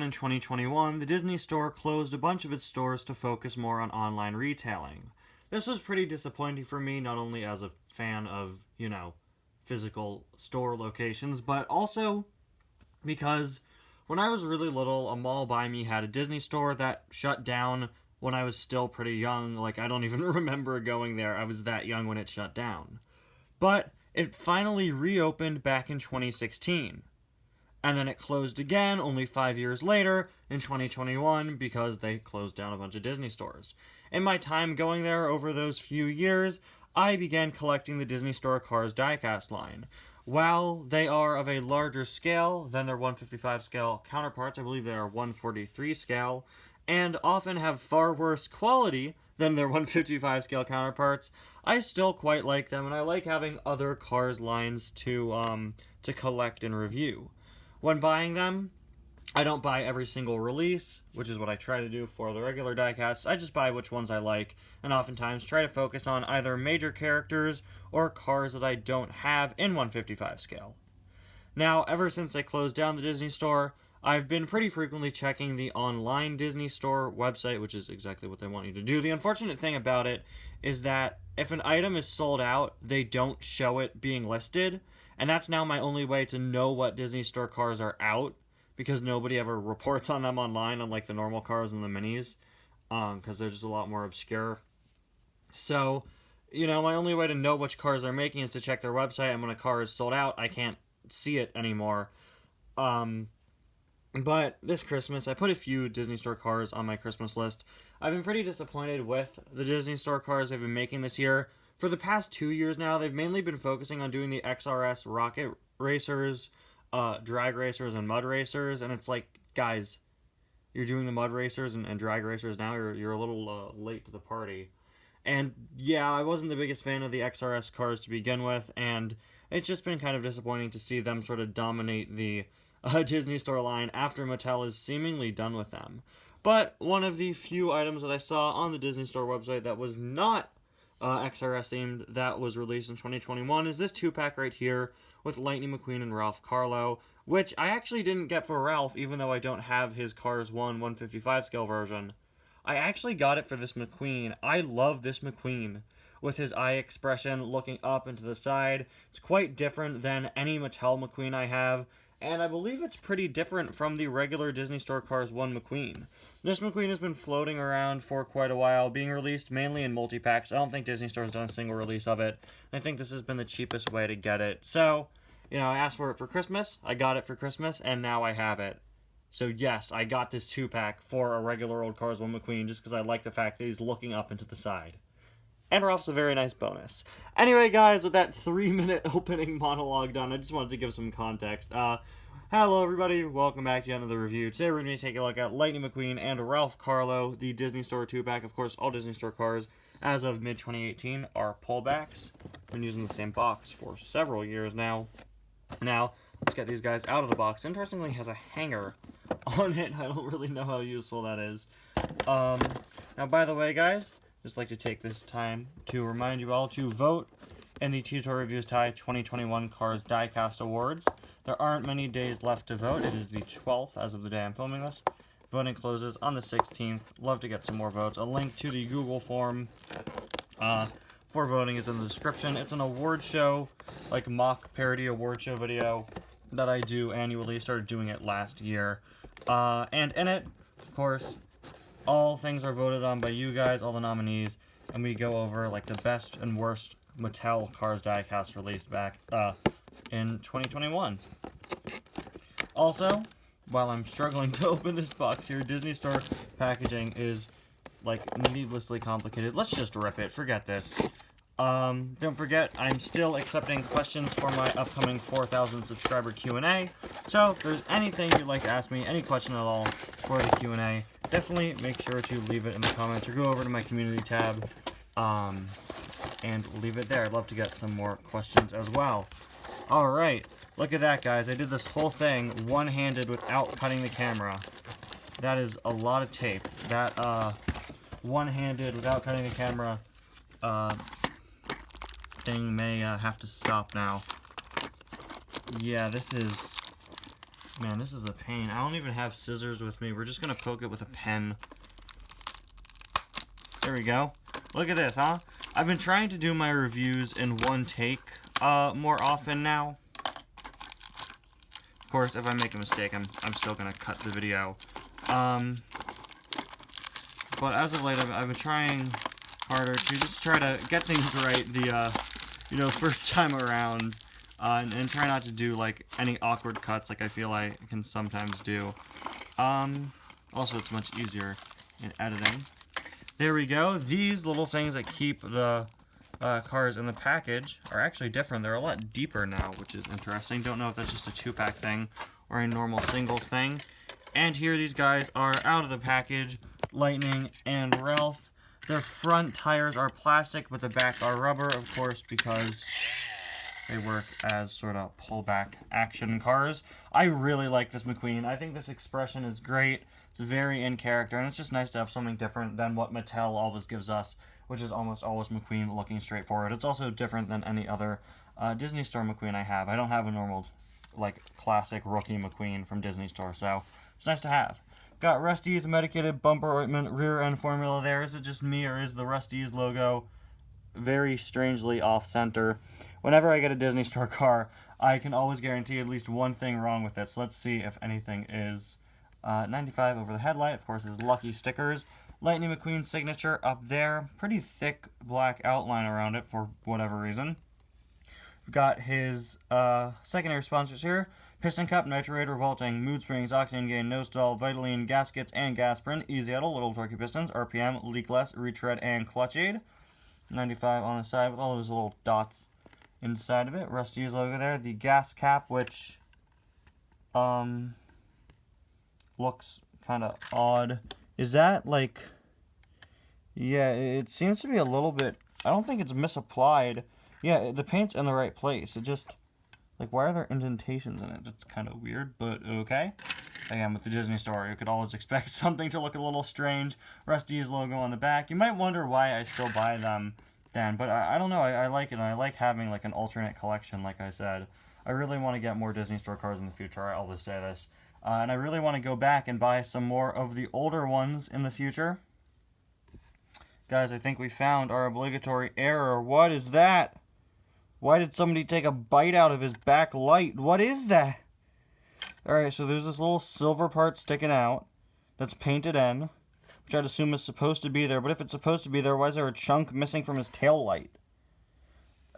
in 2021, the Disney Store closed a bunch of its stores to focus more on online retailing. This was pretty disappointing for me, not only as a fan of, physical store locations, but also because when I was really little, a mall by me had a Disney Store that shut down when I was still pretty young. Like, I don't even remember going there. I was that young when it shut down. But it finally reopened back in 2016. And then it closed again only 5 years later in 2021 because they closed down a bunch of Disney stores. In my time going there over those few years, I began collecting the Disney Store Cars Diecast line. While they are of a larger scale than their 155 scale counterparts, I believe they are 143 scale, and often have far worse quality than their 155 scale counterparts, I still quite like them, and I like having other Cars lines to collect and review. When buying them, I don't buy every single release, which is what I try to do for the regular diecasts. I just buy which ones I like, and oftentimes try to focus on either major characters or cars that I don't have in 155 scale. Now, ever since they closed down the Disney Store, I've been pretty frequently checking the online Disney Store website, which is exactly what they want you to do. The unfortunate thing about it is that if an item is sold out, they don't show it being listed, and that's now my only way to know what Disney Store cars are out, because nobody ever reports on them online, unlike the normal cars and the minis, because they're just a lot more obscure. So, my only way to know which cars they're making is to check their website, and when a car is sold out, I can't see it anymore. But this Christmas, I put a few Disney Store cars on my Christmas list. I've been pretty disappointed with the Disney Store cars they've been making this year. For the past 2 years now, they've mainly been focusing on doing the XRS rocket racers, drag racers, and mud racers, and it's like, guys, you're doing the mud racers and drag racers now, you're a little late to the party. And yeah, I wasn't the biggest fan of the XRS cars to begin with, and it's just been kind of disappointing to see them sort of dominate the Disney Store line after Mattel is seemingly done with them. But one of the few items that I saw on the Disney Store website that was not XRS themed that was released in 2021 is this 2-pack right here with Lightning McQueen and Ralph Carlow, which I actually didn't get for Ralph, even though I don't have his Cars 1 155 scale version. I actually got it for this McQueen. I love this McQueen with his eye expression looking up and to the side. It's quite different than any Mattel McQueen I have, and I believe it's pretty different from the regular Disney Store Cars 1 McQueen. This McQueen has been floating around for quite a while, being released mainly in multi-packs. I don't think Disney Store has done a single release of it. I think this has been the cheapest way to get it. So, I asked for it for Christmas, I got it for Christmas, and now I have it. So yes, I got this 2-pack for a regular old Cars 1 McQueen just because I like the fact that he's looking up and to the side. And Ralph's a very nice bonus. Anyway, guys, with that 3-minute opening monologue done, I just wanted to give some context. Hello, everybody. Welcome back to another review. Today, we're going to take a look at Lightning McQueen and Ralph Carlow, the Disney Store 2-pack. Of course, all Disney Store cars, as of mid-2018, are pullbacks. Been using the same box for several years now. Now, let's get these guys out of the box. Interestingly, it has a hanger on it. I don't really know how useful that is. Now, by the way, guys, just like to take this time to remind you all to vote in the T-Toy Reviews Tie 2021 Cars Diecast Awards. There aren't many days left to vote. It is the 12th as of the day I'm filming this. Voting closes on the 16th. Love to get some more votes. A link to the Google form for voting is in the description. It's an award show, like mock parody award show video that I do annually. Started doing it last year. And in it, of course, all things are voted on by you guys, all the nominees, and we go over like the best and worst Mattel Cars Diecast released back in 2021. Also, while I'm struggling to open this box here, Disney Store packaging is like needlessly complicated. Let's just rip it. Forget this. Don't forget, I'm still accepting questions for my upcoming 4,000 subscriber Q&A. So if there's anything you'd like to ask me, any question at all for the Q&A, definitely make sure to leave it in the comments or go over to my community tab and leave it there. I'd love to get some more questions as well. Alright, look at that, guys. I did this whole thing one-handed without cutting the camera. That is a lot of tape. That one-handed without cutting the camera thing may have to stop now. Yeah, this is Man, this is a pain. I don't even have scissors with me. We're just going to poke it with a pen. There we go. Look at this, huh? I've been trying to do my reviews in one take more often now. Of course, if I make a mistake, I'm still going to cut the video. But as of late, I've been trying harder to just try to get things right the first time around, and try not to do like any awkward cuts like I feel I can sometimes do. Also, it's much easier in editing. There we go. These little things that keep the cars in the package are actually different. They're a lot deeper now, which is interesting. Don't know if that's just a 2-pack thing or a normal singles thing. And here these guys are out of the package. Lightning and Ralph. Their front tires are plastic, but the back are rubber, of course, because they work as sort of pullback action cars. I really like this Mcqueen. I think this expression is great. It's very in character, and it's just nice to have something different than what Mattel always gives us, which is almost always Mcqueen looking straightforward. It's also different than any other Disney Store Mcqueen I have. I don't have a normal, like, classic rookie Mcqueen from Disney Store, so it's nice to have. Got Rusty's medicated bumper ointment rear end formula there. Is it just me, or is the Rusty's logo very strangely off-center? Whenever I get a Disney Store car, I can always guarantee at least one thing wrong with it. So let's see if anything is 95 over the headlight. Of course, his lucky stickers. Lightning McQueen signature up there. Pretty thick black outline around it for whatever reason. We've got his secondary sponsors here. Piston Cup, Nitrorator, Vaulting, Mood Springs, Octane Gain, No Stall, Vitaline, Gaskets, and Gasprin. Easy Idle, Little Torquey Pistons, RPM, Leak Less, Retread, and Clutch Aid. 95 on the side with all those little dots inside of it. Rusty's logo there. The gas cap, which looks kind of odd. Is that like... Yeah, it seems to be a little bit... I don't think it's misapplied. Yeah, the paint's in the right place. It just... Like, why are there indentations in it? That's kind of weird, but okay. Again, with the Disney Store, you could always expect something to look a little strange. Rusty's logo on the back. You might wonder why I still buy them then, but I don't know. I like it, and I like having, like, an alternate collection, like I said. I really want to get more Disney Store cars in the future. I always say this. And I really want to go back and buy some more of the older ones in the future. Guys, I think we found our obligatory error. What is that? Why did somebody take a bite out of his back light? What is that? Alright, so there's this little silver part sticking out that's painted in, which I'd assume is supposed to be there. But if it's supposed to be there, why is there a chunk missing from his tail light?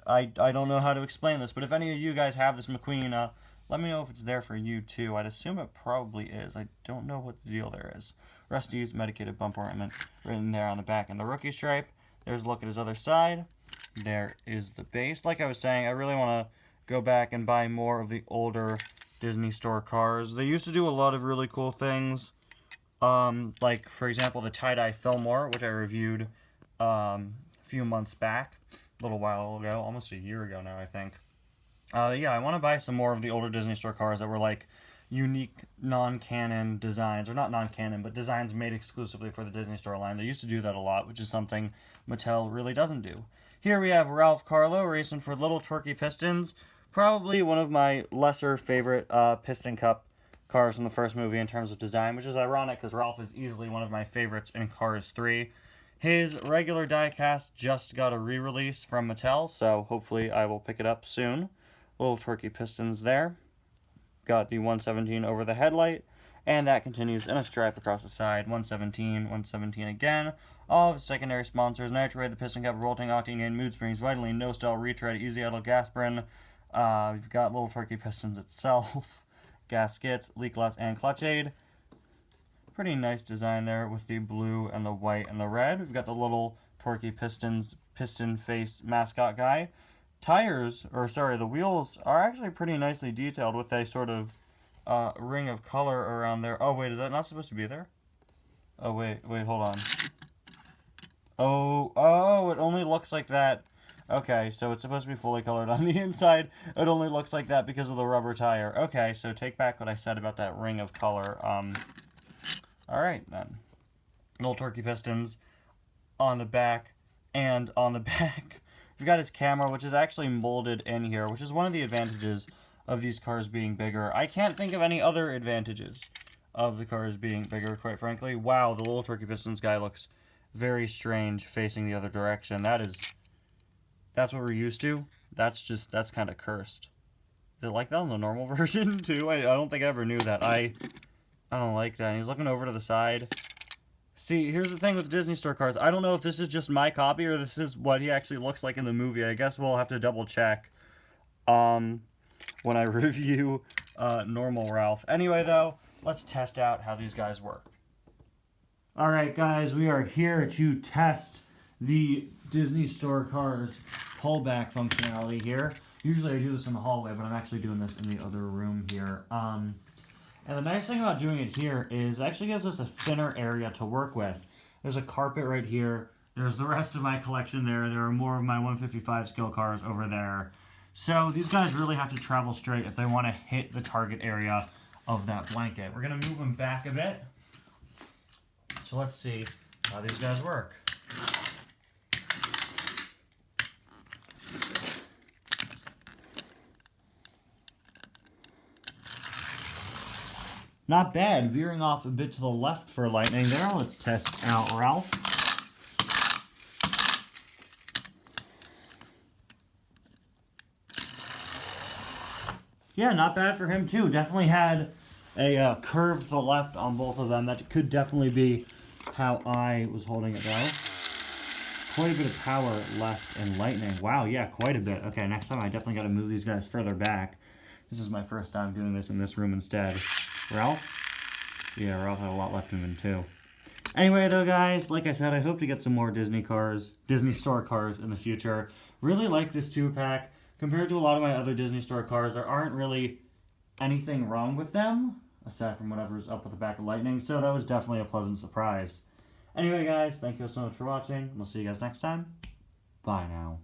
I don't know how to explain this, but if any of you guys have this Mcqueen, let me know if it's there for you too. I'd assume it probably is. I don't know what the deal there is. Rusty's medicated bumper ornament written there on the back and the rookie stripe. There's a look at his other side. There is the base. Like I was saying, I really want to go back and buy more of the older Disney Store cars. They used to do a lot of really cool things. Like, for example, the tie-dye Fillmore, which I reviewed a few months back. A little while ago. Almost a year ago now, I think. Yeah, I want to buy some more of the older Disney Store cars that were, like, unique non-canon designs. Or not non-canon, but designs made exclusively for the Disney Store line. They used to do that a lot, which is something Mattel really doesn't do. Here we have Ralph Carlow racing for Little Torquey Pistons. Probably one of my lesser favorite Piston Cup cars from the first movie in terms of design, which is ironic because Ralph is easily one of my favorites in Cars 3. His regular diecast just got a re-release from Mattel, so hopefully I will pick it up soon. Little Torquey Pistons there. Got the 117 over the headlight, and that continues in a stripe across the side. 117, 117 again. All of secondary sponsors: Nitroid, the Piston Cup, Rolting, Octane Gain, Mood Springs, Vitaline, No Stall, Retread, Easy Idle, Gasprin. We've got Little Torquey Pistons itself, Gaskets, Leak Less, and Clutch Aid. Pretty nice design there with the blue and the white and the red. We've got the Little Torquey Pistons piston face mascot guy. The wheels are actually pretty nicely detailed with a sort of ring of color around there. Oh, wait, is that not supposed to be there? Oh, wait, hold on. Oh, it only looks like that. Okay, so it's supposed to be fully colored on the inside. It only looks like that because of the rubber tire. Okay, so take back what I said about that ring of color. Alright, then. Little Torquey Pistons on the back and on the back. We've got his camera, which is actually molded in here, which is one of the advantages of these cars being bigger. I can't think of any other advantages of the cars being bigger, quite frankly. Wow, the little Turkey Pistons guy looks very strange facing the other direction. That's what we're used to. That's kind of cursed. Is it like that on the normal version too? I don't think I ever knew that. I don't like that. And he's looking over to the side. See, here's the thing with Disney Store cars. I don't know if this is just my copy or this is what he actually looks like in the movie. I guess we'll have to double check when I review normal Ralph. Anyway, though, let's test out how these guys work. Alright, guys, we are here to test the Disney Store cars pullback functionality here. Usually I do this in the hallway, but I'm actually doing this in the other room here. And the nice thing about doing it here is it actually gives us a thinner area to work with. There's a carpet right here. There's the rest of my collection there. There are more of my 155 scale cars over there. So these guys really have to travel straight if they want to hit the target area of that blanket. We're going to move them back a bit. So let's see how these guys work. Not bad, veering off a bit to the left for lightning there. Let's test out Ralph. Yeah, not bad for him too. Definitely had a curve to the left on both of them. That could definitely be how I was holding it though. Quite a bit of power left in lightning. Wow, yeah, quite a bit. Okay, next time I definitely got to move these guys further back. This is my first time doing this in this room instead. Ralph? Yeah, Ralph had a lot left in him too. Anyway though guys, like I said, I hope to get some more Disney Store cars in the future. Really like this 2-pack. Compared to a lot of my other Disney Store cars, there aren't really anything wrong with them, aside from whatever's up with the back of Lightning, so that was definitely a pleasant surprise. Anyway guys, thank you so much for watching. We'll see you guys next time. Bye now.